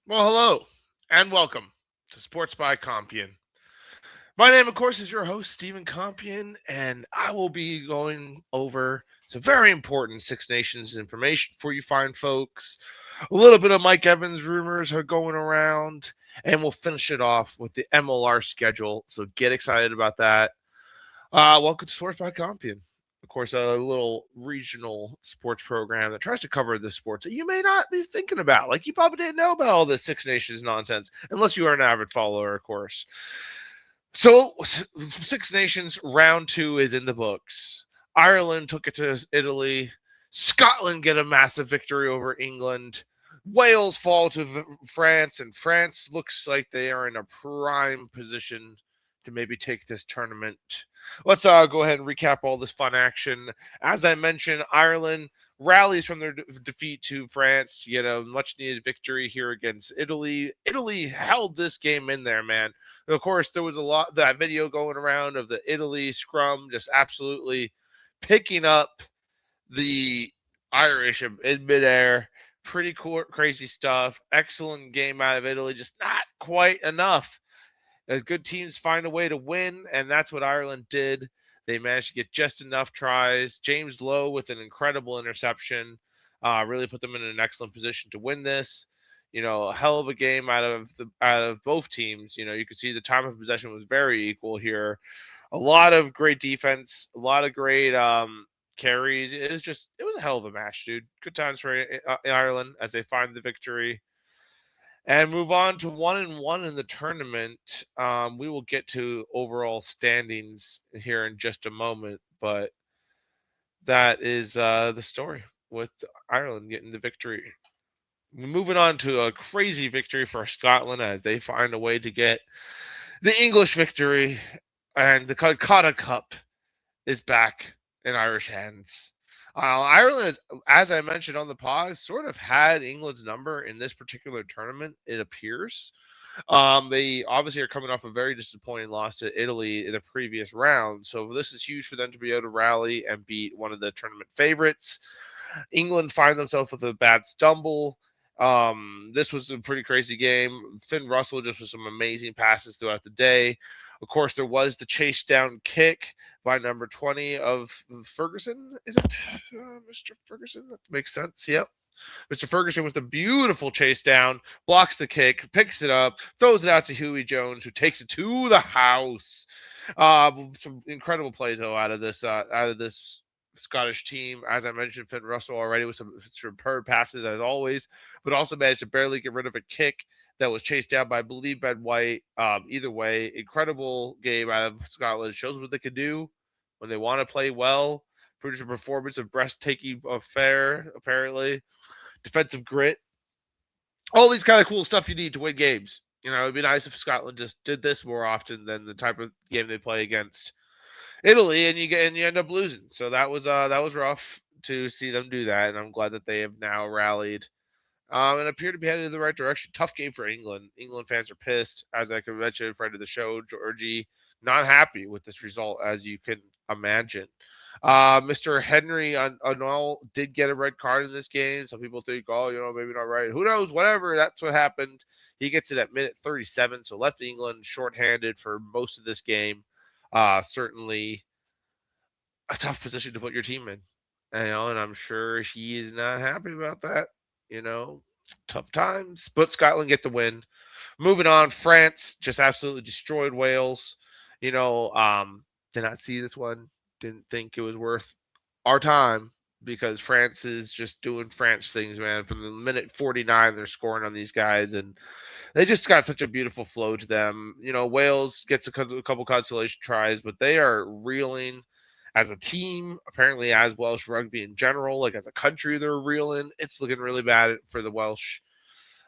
Well, hello and welcome to Sports by Compian. My name, of course, is your host, Stephen Compian, and I will be going over some very important Six Nations information for you fine folks. A little bit of Mike Evans rumors are going around, and we'll finish it off with the MLR schedule. So get excited about that. Welcome to Sports by Compian. Of course, a little regional sports program that tries to cover the sports that you may not be thinking about. Like you probably didn't know about all this Six Nations nonsense, unless you are an avid follower, of course. So, Six Nations round two is in the books. Ireland took it to Italy. Scotland get a massive victory over England. Wales fall to France, and France looks like they are in a prime position to maybe take this tournament. Let's go ahead and recap all this fun action. As I mentioned, Ireland rallies from their defeat to France to get a much needed victory here against Italy. Italy held this game in there, man. Of course, there was a lot that video going around of the Italy scrum just absolutely picking up the Irish in midair. Pretty cool, crazy stuff. Excellent game out of Italy, just not quite enough. Good teams find a way to win, and that's what Ireland did. They managed to get just enough tries. James Lowe with an incredible interception really put them in an excellent position to win this. A hell of a game out of both teams. You could see the time of possession was very equal here. A lot of great defense, a lot of great carries. It was a hell of a match, dude. Good times for Ireland as they find the victory and move on to 1-1 in the tournament. We will get to overall standings here in just a moment, but that is the story with Ireland getting the victory. Moving on to a crazy victory for Scotland as they find a way to get the English victory, and the Calcutta Cup is back in Irish hands. Ireland, as I mentioned on the pod, sort of had England's number in this particular tournament, it appears. They obviously are coming off a very disappointing loss to Italy in the previous round. So this is huge for them to be able to rally and beat one of the tournament favorites. England find themselves with a bad stumble. This was a pretty crazy game. Finn Russell just with some amazing passes throughout the day. Of course, there was the chase down kick by number 20 of Ferguson. Is it Mr. Ferguson? That makes sense. Yep. Mr. Ferguson with a beautiful chase down, blocks the kick, picks it up, throws it out to Huey Jones, who takes it to the house. Some incredible plays though out of this Scottish team. As I mentioned, Finn Russell already with some superb passes as always, but also managed to barely get rid of a kick that was chased down by, I believe, Ben White. Either way, incredible game out of Scotland. Shows what they can do when they want to play well. Produce a performance of breathtaking affair, apparently. Defensive grit. All these kind of cool stuff you need to win games. It'd be nice if Scotland just did this more often than the type of game they play against Italy, and you end up losing. So that was rough to see them do that, and I'm glad that they have now rallied and appear to be headed in the right direction. Tough game for England. England fans are pissed, as I can mention, friend of the show, Georgie, not happy with this result, as you can imagine. Mr. Henry Arnold did get a red card in this game. Some people think, oh, maybe not right. Who knows? Whatever. That's what happened. He gets it at minute 37, so left England shorthanded for most of this game. Certainly a tough position to put your team in. And I'm sure he is not happy about that. You know, tough times. But Scotland get the win. Moving on, France just absolutely destroyed Wales. Did not see this one. Didn't think it was worth our time because France is just doing France things, man. From the minute 49, they're scoring on these guys, and they just got such a beautiful flow to them. Wales gets a couple consolation tries, but they are reeling as a team, apparently as Welsh rugby in general, like as a country, they're reeling. It's looking really bad for the Welsh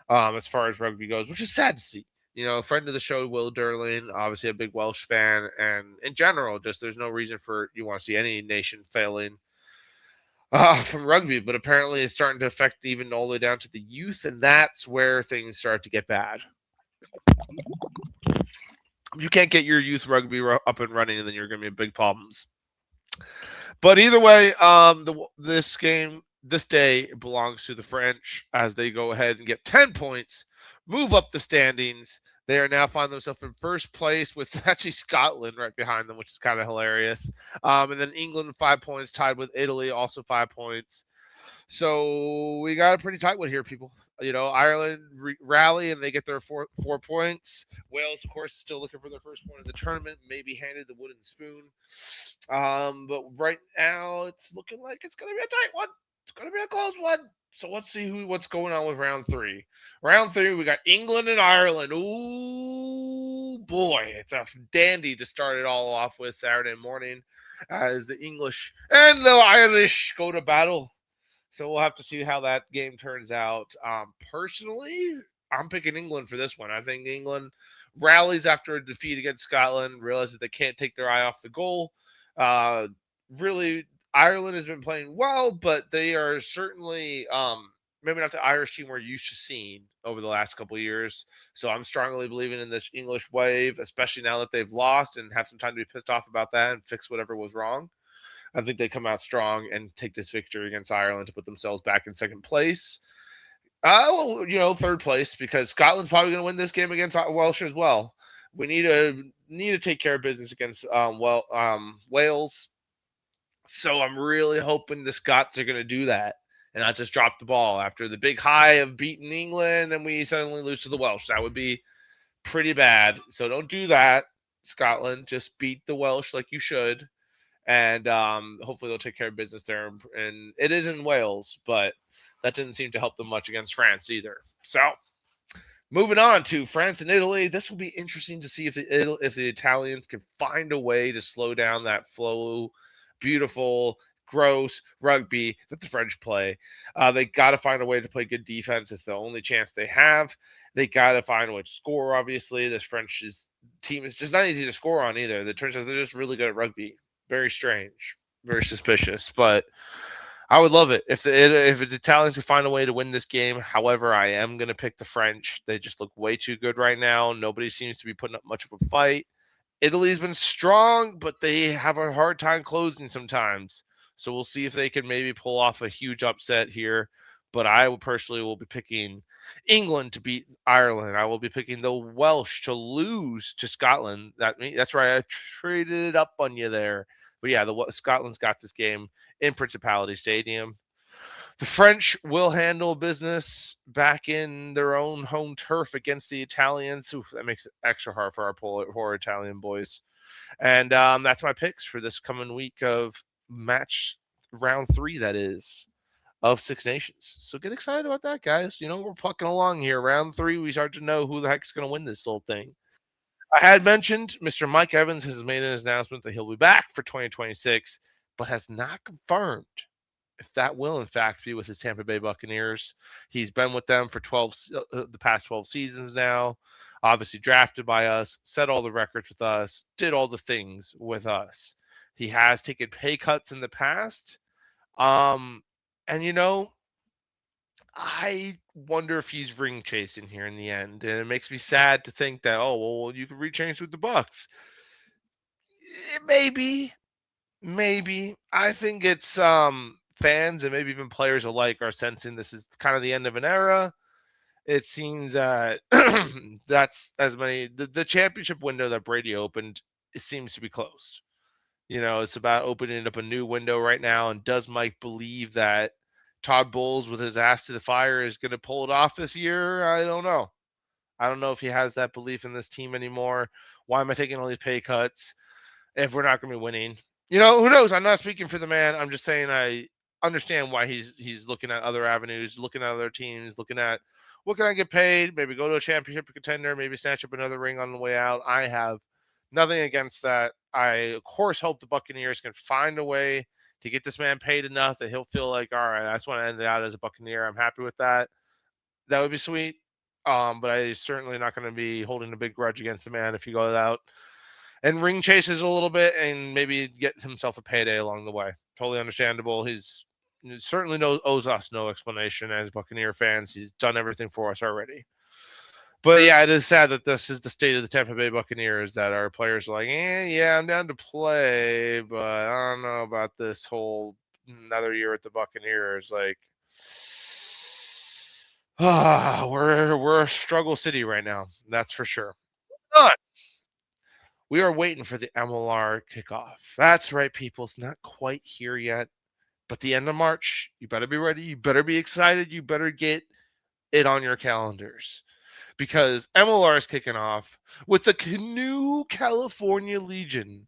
as far as rugby goes, which is sad to see. A friend of the show, Will Durlin, obviously a big Welsh fan, and in general, just there's no reason for you want to see any nation failing from rugby, but apparently it's starting to affect even all the way down to the youth, and that's where things start to get bad. If you can't get your youth rugby up and running, then you're going to be in big problems. But either way, this day belongs to the French as they go ahead and get 10 points move up the standings. They are now finding themselves in first place with actually Scotland right behind them, which is kind of hilarious. And then England 5 points, tied with Italy, also 5 points. So we got a pretty tight one here, people. Ireland rally and they get their 4 points. Wales, of course, is still looking for their first point of the tournament, maybe handed the wooden spoon. But right now, it's looking like it's going to be a tight one. It's going to be a close one. So let's see what's going on with round three. Round three, we got England and Ireland. Ooh, boy, it's a dandy to start it all off with Saturday morning as the English and the Irish go to battle. So we'll have to see how that game turns out. Personally, I'm picking England for this one. I think England rallies after a defeat against Scotland, realizes they can't take their eye off the goal. Uh, really, Ireland has been playing well, but they are certainly maybe not the Irish team we're used to seeing over the last couple of years. So I'm strongly believing in this English wave, especially now that they've lost and have some time to be pissed off about that and fix whatever was wrong. I think they come out strong and take this victory against Ireland to put themselves back in second place. Third place because Scotland's probably going to win this game against Welsh as well. We need to take care of business against Wales. So I'm really hoping the Scots are going to do that and not just drop the ball after the big high of beating England and we suddenly lose to the Welsh. That would be pretty bad. So don't do that, Scotland. Just beat the Welsh like you should and hopefully they'll take care of business there. And it is in Wales, but that didn't seem to help them much against France either. So moving on to France and Italy, this will be interesting to see if the Italians can find a way to slow down that flow, beautiful, gross rugby that the French play. They got to find a way to play good defense. It's the only chance they have. They got to find a way to score. Obviously, this French team is just not easy to score on either. It turns out they're just really good at rugby. Very strange, very suspicious, but I would love it if the Italians could find a way to win this game. However, I am going to pick the French. They just look way too good right now. Nobody seems to be putting up much of a fight. Italy's been strong, but they have a hard time closing sometimes. So we'll see if they can maybe pull off a huge upset here. But I personally will be picking England to beat Ireland. I will be picking the Welsh to lose to Scotland. That's right. I traded it up on you there. But yeah, Scotland's got this game in Principality Stadium. The French will handle business back in their own home turf against the Italians. Oof, that makes it extra hard for our poor Italian boys. And that's my picks for this coming week of match round 3, that is, of Six Nations. So get excited about that, guys. We're plucking along here. Round 3, we start to know who the heck is going to win this whole thing. I had mentioned Mr. Mike Evans has made an announcement that he'll be back for 2026, but has not confirmed if that will in fact be with his Tampa Bay Buccaneers. He's been with them for the past 12 seasons now. Obviously drafted by us, set all the records with us, did all the things with us. He has taken pay cuts in the past. And I wonder if he's ring chasing here in the end, and it makes me sad to think that you could rechange with the Bucks. Maybe. I think it's fans and maybe even players alike are sensing this is kind of the end of an era. It seems that that's as many the championship window that Brady opened. It seems to be closed. It's about opening up a new window right now. And does Mike believe that Todd Bowles with his ass to the fire is going to pull it off this year? I don't know. I don't know if he has that belief in this team anymore. Why am I taking all these pay cuts if we're not going to be winning? Who knows? I'm not speaking for the man. I'm just saying I understand why he's looking at other avenues, looking at other teams, looking at what can I get paid, maybe go to a championship contender, maybe snatch up another ring on the way out. I have nothing against that. I, of course, hope the Buccaneers can find a way to get this man paid enough that he'll feel like, all right, I just want to end it out as a Buccaneer. I'm happy with that. That would be sweet. But I certainly not going to be holding a big grudge against the man if he goes out and ring chases a little bit and maybe get himself a payday along the way. Totally understandable. He certainly owes us no explanation as Buccaneer fans. He's done everything for us already. But yeah, it is sad that this is the state of the Tampa Bay Buccaneers, that our players are like, yeah, I'm down to play, but I don't know about this whole another year at the Buccaneers. Like, We're a struggle city right now. That's for sure. But we are waiting for the MLR kickoff. That's right, people. It's not quite here yet, but the end of March. You better be ready. You better be excited. You better get it on your calendars because MLR is kicking off with the new California Legion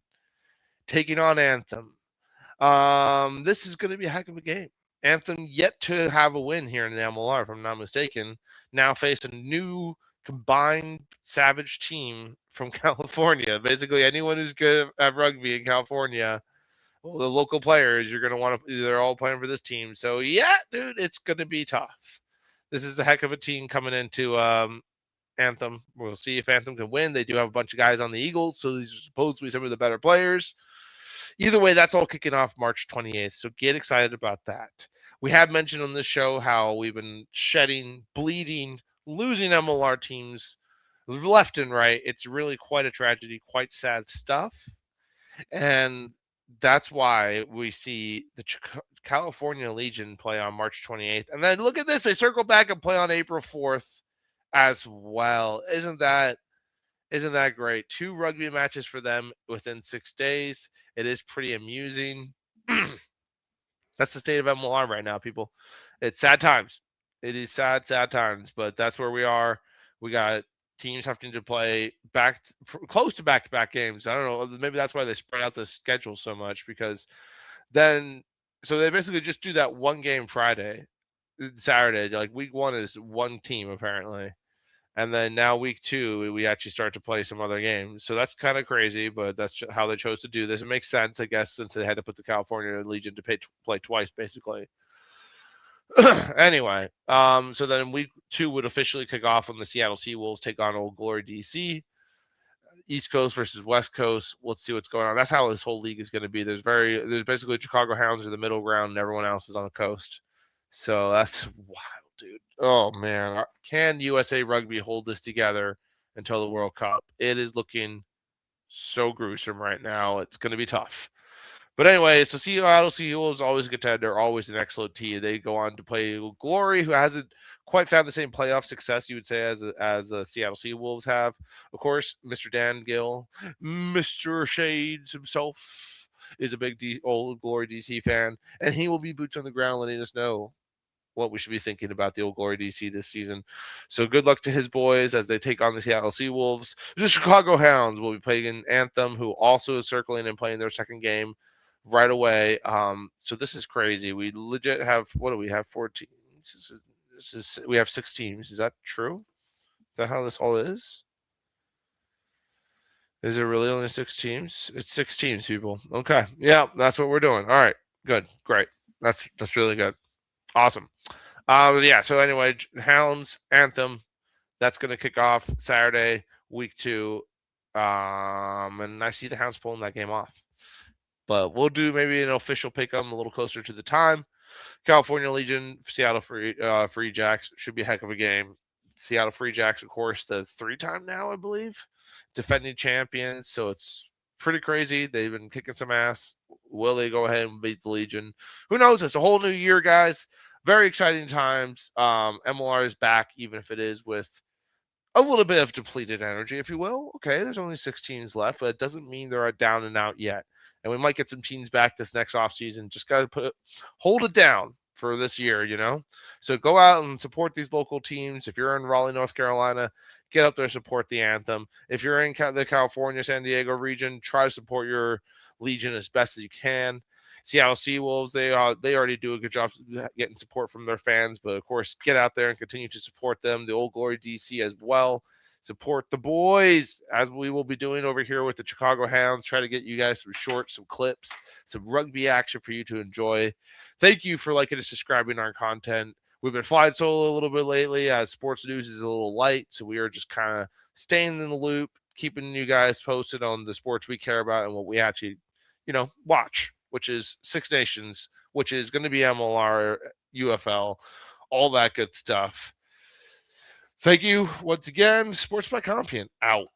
taking on Anthem. This is going to be a heck of a game. Anthem yet to have a win here in the MLR, if I'm not mistaken. Now face a new combined Savage team from California. Basically, anyone who's good at rugby in California, well, the local players, you're going to want to. They're all playing for this team. So yeah, dude, it's going to be tough. This is a heck of a team coming into Anthem. We'll see if Anthem can win. They do have a bunch of guys on the Eagles, so these are supposed to be some of the better players. Either way, that's all kicking off March 28th. So get excited about that. We have mentioned on this show how we've been shedding, bleeding, losing MLR teams left and right. It's really quite a tragedy, quite sad stuff. And that's why we see the California Legion play on March 28th. And then look at this, they circle back and play on April 4th as well. Isn't that great? 2 rugby matches for them within 6 days. It is pretty amusing. That's the state of MLR right now, people. It's sad times. It is sad times, but that's where we are. We got teams having to play close to back-to-back games. I don't know. Maybe that's why they spread out the schedule so much because then so they basically just do that one game Friday, Saturday. Like week 1 is one team apparently. And then now week 2, we actually start to play some other games. So that's kind of crazy, but that's how they chose to do this. It makes sense, I guess, since they had to put the California Legion to play twice, basically. Anyway, so then week 2 would officially kick off when the Seattle Seawolves take on Old Glory DC. East Coast versus West Coast. Let's see what's going on. That's how this whole league is going to be. There's basically Chicago Hounds in the middle ground, and everyone else is on the coast. So that's wild, dude. Oh man, can USA Rugby hold this together until the World Cup? It is looking so gruesome right now. It's going to be tough. But anyway, so Seattle Seawolves is always a contender. They're always an excellent team. They go on to play Glory, who hasn't quite found the same playoff success you would say as Seattle Seawolves have. Of course, Mr. Dan Gill, Mr. Shades himself, is a big Old Glory DC fan, and he will be boots on the ground letting us know what we should be thinking about the Old Glory DC this season. So good luck to his boys as they take on the Seattle Seawolves. The Chicago Hounds will be playing Anthem, who also is circling and playing their second game right away. So this is crazy. We legit have, what do we have? 4 teams. We have 6 teams. Is that true? Is that how this all is? Is it really only 6 teams? It's 6 teams, people. Okay. Yeah, that's what we're doing. All right. Good. Great. That's really good. Awesome. Yeah, so anyway, Hounds, Anthem, that's going to kick off Saturday, week 2. And I see the Hounds pulling that game off. But we'll do maybe an official pick 'em a little closer to the time. California Legion, Seattle Free Jacks should be a heck of a game. Seattle Free Jacks, of course, the 3-time now, I believe, defending champions. So it's pretty crazy. They've been kicking some ass. Will they go ahead and beat the Legion? Who knows? It's a whole new year, guys. Very exciting times. MLR is back, even if it is with a little bit of depleted energy, if you will. Okay, there's only 6 teams left, but it doesn't mean they're down and out yet. And we might get some teams back this next offseason. Just got to hold it down for this year, you know? So go out and support these local teams. If you're in Raleigh, North Carolina, get up there, support the Anthem. If you're in the California, San Diego region, try to support your Legion as best as you can. Seattle Seawolves, they already do a good job getting support from their fans, but of course, get out there and continue to support them. The Old Glory DC as well. Support the boys, as we will be doing over here with the Chicago Hounds. Try to get you guys some shorts, some clips, some rugby action for you to enjoy. Thank you for liking and subscribing our content. We've been flying solo a little bit lately as sports news is a little light, so we are just kind of staying in the loop, keeping you guys posted on the sports we care about and what we actually, watch, which is Six Nations, which is going to be MLR, UFL, all that good stuff. Thank you once again. Sports by Compian out.